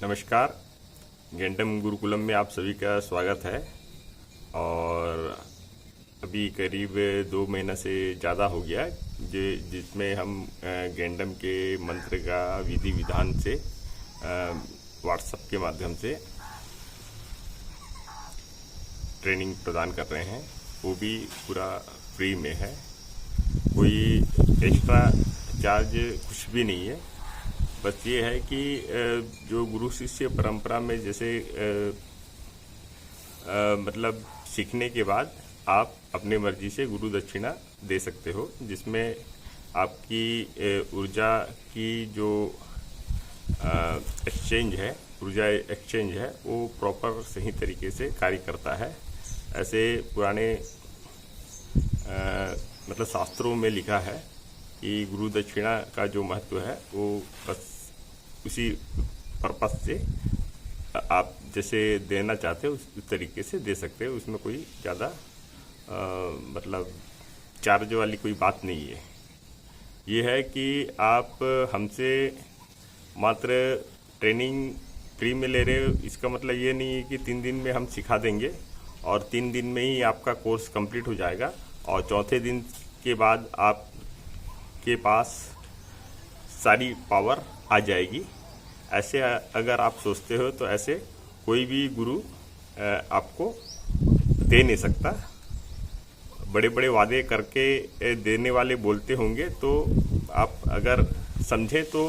नमस्कार। गेंडम गुरुकुलम में आप सभी का स्वागत है। और अभी करीब 2 महीना से ज़्यादा हो गया जिसमें हम गेंडम के मंत्र का विधि विधान से व्हाट्सएप के माध्यम से ट्रेनिंग प्रदान कर रहे हैं। वो भी पूरा फ्री में है, कोई एक्स्ट्रा चार्ज कुछ भी नहीं है। बस ये है कि जो गुरु शिष्य परंपरा में जैसे मतलब सीखने के बाद आप अपनी मर्जी से गुरु दक्षिणा दे सकते हो, जिसमें आपकी ऊर्जा की जो ऊर्जा एक्सचेंज है वो प्रॉपर सही तरीके से कार्य करता है। ऐसे पुराने मतलब शास्त्रों में लिखा है कि गुरु दक्षिणा का जो महत्व है वो बस उसी पर्पस से आप जैसे देना चाहते हो उस तरीके से दे सकते हो। उसमें कोई ज़्यादा मतलब चार्ज वाली कोई बात नहीं है। ये है कि आप हमसे मात्र ट्रेनिंग फ्री में ले रहे हो, इसका मतलब ये नहीं है कि 3 दिन में हम सिखा देंगे और 3 दिन में ही आपका कोर्स कंप्लीट हो जाएगा और चौथे दिन के बाद आपके पास सारी पावर आ जाएगी। ऐसे अगर आप सोचते हो तो ऐसे कोई भी गुरु आपको दे नहीं सकता। बड़े बड़े वादे करके देने वाले बोलते होंगे, तो आप अगर समझे तो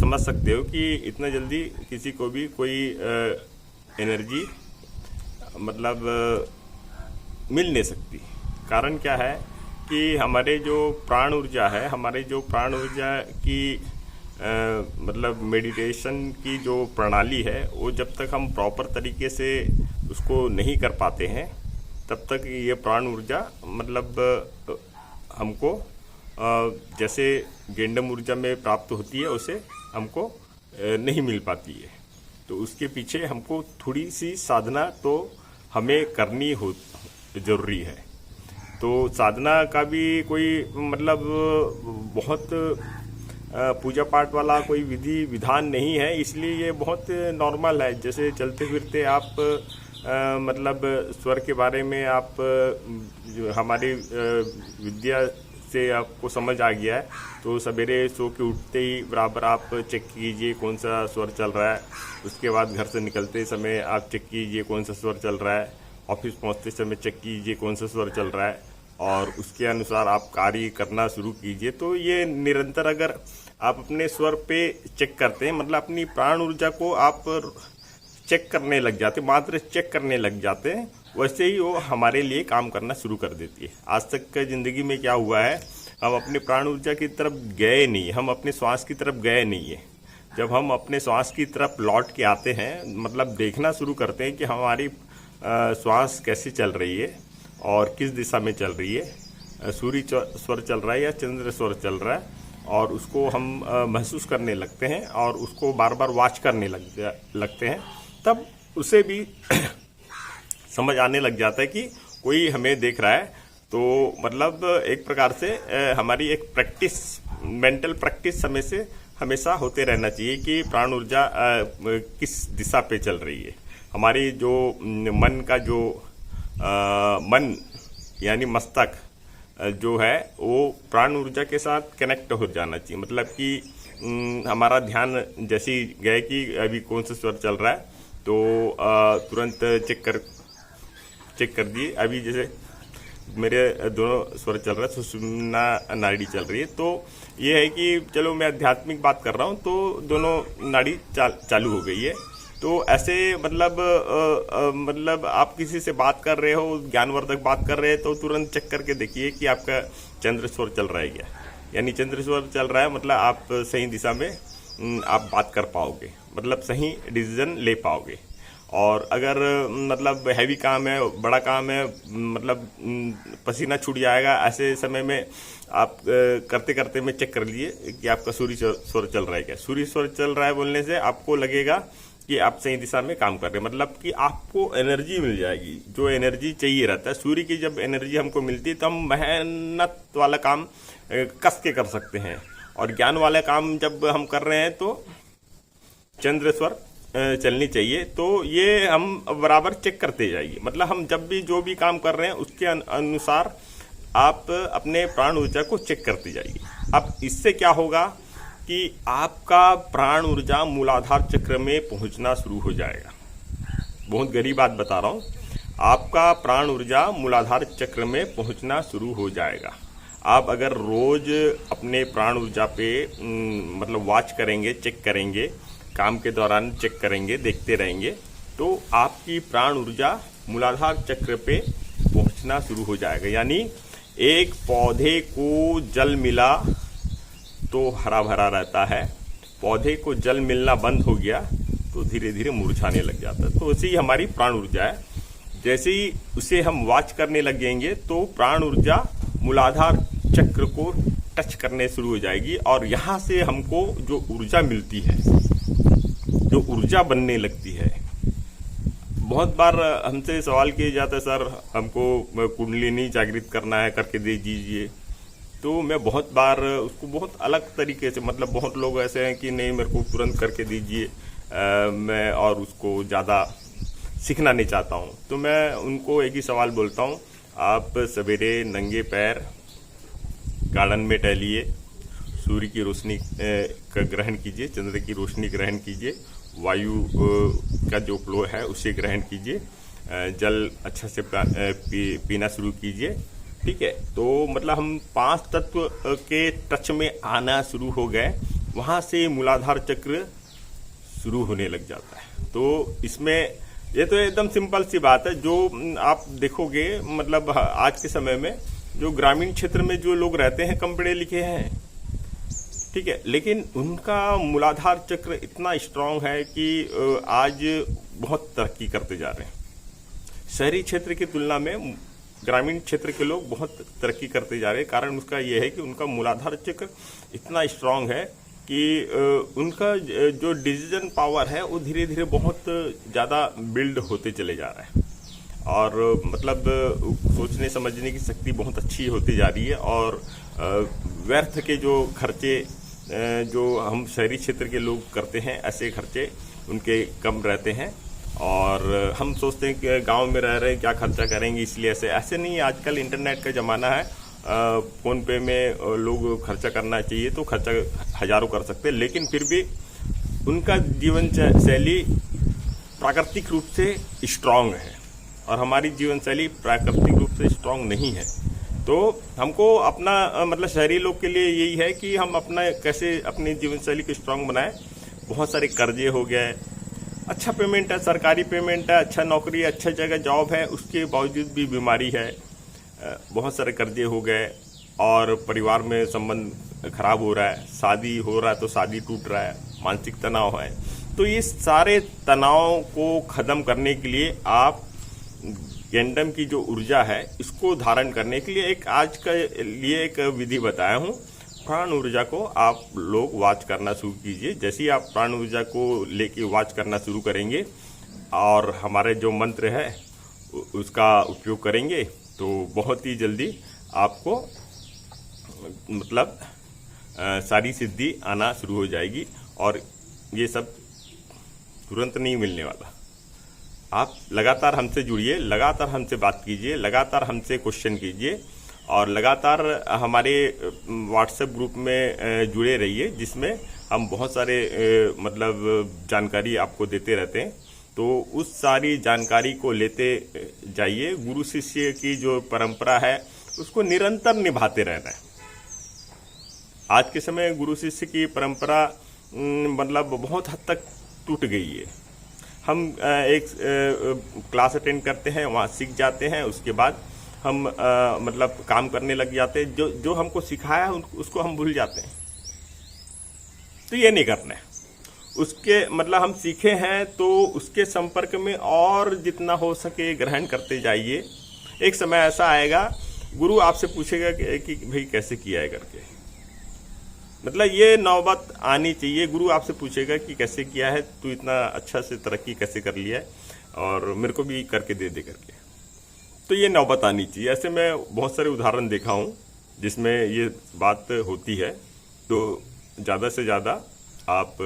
समझ सकते हो कि इतना जल्दी किसी को भी कोई एनर्जी मतलब मिल नहीं सकती। कारण क्या है कि हमारे जो प्राण ऊर्जा है, हमारे जो प्राण ऊर्जा की मतलब मेडिटेशन की जो प्रणाली है, वो जब तक हम प्रॉपर तरीके से उसको नहीं कर पाते हैं तब तक ये प्राण ऊर्जा मतलब हमको जैसे गेंडम ऊर्जा में प्राप्त होती है उसे हमको नहीं मिल पाती है। तो उसके पीछे हमको थोड़ी सी साधना तो हमें करनी हो ज़रूरी है। तो साधना का भी कोई मतलब बहुत पूजा पाठ वाला कोई विधि विधान नहीं है, इसलिए ये बहुत नॉर्मल है। जैसे चलते फिरते आप मतलब स्वर के बारे में आप जो हमारी विद्या से आपको समझ आ गया है, तो सवेरे सो के उठते ही बराबर आप चेक कीजिए कौन सा स्वर चल रहा है। उसके बाद घर से निकलते समय आप चेक कीजिए कौन सा स्वर चल रहा है। ऑफिस पहुंचते समय चेक कीजिए कौन सा स्वर चल रहा है और उसके अनुसार आप कार्य करना शुरू कीजिए। तो ये निरंतर अगर आप अपने स्वर पे चेक करते हैं, मतलब अपनी प्राण ऊर्जा को आप चेक करने लग जाते, मात्र चेक करने लग जाते हैं, वैसे ही वो हमारे लिए काम करना शुरू कर देती है। आज तक की ज़िंदगी में क्या हुआ है, हम अपने प्राण ऊर्जा की तरफ गए नहीं, हम अपने श्वास की तरफ गए नहीं है। जब हम अपने श्वास की तरफ लौट के आते हैं, मतलब देखना शुरू करते हैं कि हमारी श्वास कैसे चल रही है और किस दिशा में चल रही है, सूर्य स्वर चल रहा है या चंद्र स्वर चल रहा है, और उसको हम महसूस करने लगते हैं और उसको बार बार वॉच करने लगते हैं, तब उसे भी समझ आने लग जाता है कि कोई हमें देख रहा है। तो मतलब एक प्रकार से हमारी एक प्रैक्टिस, मेंटल प्रैक्टिस समय से हमेशा होते रहना चाहिए कि प्राण ऊर्जा किस दिशा पे चल रही है। हमारी जो मन का जो मन यानी मस्तक जो है वो प्राण ऊर्जा के साथ कनेक्ट हो जाना चाहिए। मतलब कि हमारा ध्यान जैसे ही गए कि अभी कौन सा स्वर चल रहा है, तो तुरंत चेक कर दिए। अभी जैसे मेरे दोनों स्वर चल रहा है, सुषुम्ना नाड़ी चल रही है, तो ये है कि चलो मैं आध्यात्मिक बात कर रहा हूँ तो दोनों नाड़ी चालू हो गई है। तो ऐसे मतलब आप किसी से बात कर रहे हो, ज्ञानवर्धक बात कर रहे हैं, तो तुरंत चेक करके देखिए कि आपका चंद्र स्वर चल रहा है क्या। यानी चंद्र स्वर चल रहा है मतलब आप सही दिशा में आप बात कर पाओगे, मतलब सही डिसीजन ले पाओगे। और अगर मतलब हैवी काम है, बड़ा काम है, मतलब पसीना छूट जाएगा, ऐसे समय में आप करते करते में चेक कर लीजिए कि आपका सूर्य स्वर चल रहा है क्या। सूर्य स्वर चल रहा है बोलने से आपको लगेगा कि आप सही दिशा में काम कर रहे हैं, मतलब कि आपको एनर्जी मिल जाएगी, जो एनर्जी चाहिए रहता है। सूर्य की जब एनर्जी हमको मिलती है तो हम मेहनत वाला काम कस के कर सकते हैं, और ज्ञान वाला काम जब हम कर रहे हैं तो चंद्र स्वर चलनी चाहिए। तो ये हम बराबर चेक करते जाइए, मतलब हम जब भी जो भी काम कर रहे हैं उसके अनुसार आप अपने प्राण ऊर्जा को चेक करते जाइए। अब इससे क्या होगा कि आपका प्राण ऊर्जा मूलाधार चक्र में पहुंचना शुरू हो जाएगा। बहुत गरीब बात बता रहा हूँ, आपका प्राण ऊर्जा मूलाधार चक्र में पहुंचना शुरू हो जाएगा। आप अगर रोज अपने प्राण ऊर्जा पे मतलब वॉच करेंगे, चेक करेंगे, काम के दौरान चेक करेंगे, देखते रहेंगे, तो आपकी प्राण ऊर्जा मूलाधार चक्र पे पहुंचना शुरू हो जाएगा। यानी एक पौधे को जल मिला तो हरा भरा रहता है, पौधे को जल मिलना बंद हो गया तो धीरे धीरे मुरझाने लग जाता है। तो ऐसे ही हमारी प्राण ऊर्जा है, जैसे ही उसे हम वॉच करने लगेंगे तो प्राण ऊर्जा मूलाधार चक्र को टच करने शुरू हो जाएगी और यहाँ से हमको जो ऊर्जा मिलती है, जो ऊर्जा बनने लगती है। बहुत बार हमसे सवाल किए जाते हैं, सर हमको कुंडलिनी जागृत करना है, करके दे दीजिए। तो मैं बहुत बार उसको बहुत अलग तरीके से, मतलब बहुत लोग ऐसे हैं कि नहीं मेरे को तुरंत करके दीजिए, मैं और उसको ज़्यादा सीखना नहीं चाहता हूँ। तो मैं उनको एक ही सवाल बोलता हूँ, आप सवेरे नंगे पैर गार्डन में टहलिए, सूर्य की रोशनी का ग्रहण कीजिए, चंद्र की रोशनी ग्रहण कीजिए, वायु का जो फ्लो है उसे ग्रहण कीजिए, जल अच्छा से पीना शुरू कीजिए। ठीक है, तो मतलब हम 5 तत्व के टच में आना शुरू हो गए, वहाँ से मूलाधार चक्र शुरू होने लग जाता है। तो इसमें ये तो एकदम सिंपल सी बात है, जो आप देखोगे मतलब आज के समय में जो ग्रामीण क्षेत्र में जो लोग रहते हैं कम पढ़े लिखे हैं, ठीक है, लेकिन उनका मूलाधार चक्र इतना स्ट्रांग है कि आज बहुत तरक्की करते जा रहे हैं। शहरी क्षेत्र की तुलना में ग्रामीण क्षेत्र के लोग बहुत तरक्की करते जा रहे हैं। कारण उसका यह है कि उनका मूलाधार चक्र इतना स्ट्रांग है कि उनका जो डिसीजन पावर है वो धीरे धीरे बहुत ज़्यादा बिल्ड होते चले जा रहा है और मतलब सोचने समझने की शक्ति बहुत अच्छी होती जा रही है और व्यर्थ के जो खर्चे जो हम शहरी क्षेत्र के लोग करते हैं, ऐसे खर्चे उनके कम रहते हैं। और हम सोचते हैं कि गांव में रह रहे हैं क्या खर्चा करेंगे, इसलिए ऐसे नहीं। आजकल इंटरनेट का ज़माना है, फ़ोन पे में लोग खर्चा करना चाहिए तो खर्चा हज़ारों कर सकते हैं, लेकिन फिर भी उनका जीवन शैली प्राकृतिक रूप से स्ट्रांग है और हमारी जीवन शैली प्राकृतिक रूप से स्ट्रांग नहीं है। तो हमको अपना मतलब शहरी लोग के लिए यही है कि हम अपना कैसे अपनी जीवन शैली को स्ट्रांग बनाएं। बहुत सारे कर्जे हो गए, अच्छा पेमेंट है, सरकारी पेमेंट है, अच्छा नौकरी, अच्छा जगह जॉब है, उसके बावजूद भी बीमारी है, बहुत सारे कर्जे हो गए और परिवार में संबंध खराब हो रहा है, शादी हो रहा है तो शादी टूट रहा है, मानसिक तनाव है। तो ये सारे तनाव को ख़त्म करने के लिए आप गैंडम की जो ऊर्जा है इसको धारण करने के लिए आज के लिए एक विधि बताया हूँ। प्राण ऊर्जा को आप लोग वॉच करना शुरू कीजिए। जैसे ही आप प्राण ऊर्जा को लेके वॉच करना शुरू करेंगे और हमारे जो मंत्र है उसका उपयोग करेंगे तो बहुत ही जल्दी आपको मतलब सारी सिद्धि आना शुरू हो जाएगी। और ये सब तुरंत नहीं मिलने वाला। आप लगातार हमसे जुड़िए, लगातार हमसे बात कीजिए, लगातार हमसे क्वेश्चन कीजिए और लगातार हमारे व्हाट्सएप ग्रुप में जुड़े रहिए, जिसमें हम बहुत सारे मतलब जानकारी आपको देते रहते हैं। तो उस सारी जानकारी को लेते जाइए। गुरु शिष्य की जो परंपरा है उसको निरंतर निभाते रहना है। आज के समय गुरु शिष्य की परंपरा मतलब बहुत हद तक टूट गई है। हम एक क्लास अटेंड करते हैं, वहाँ सीख जाते हैं, उसके बाद हम मतलब काम करने लग जाते हैं। जो हमको सिखाया उसको हम भूल जाते हैं। तो ये नहीं करना है। उसके मतलब हम सीखे हैं तो उसके संपर्क में और जितना हो सके ग्रहण करते जाइए। एक समय ऐसा आएगा गुरु आपसे पूछेगा कि भाई कैसे किया है करके। मतलब ये नौबत आनी चाहिए, गुरु आपसे पूछेगा कि कैसे किया है, तू इतना अच्छा से तरक्की कैसे कर लिया है और मेरे को भी करके दे करके। तो ये नौबत आनी चाहिए। ऐसे मैं बहुत सारे उदाहरण देखा हूँ जिसमें ये बात होती है। तो ज़्यादा से ज़्यादा आप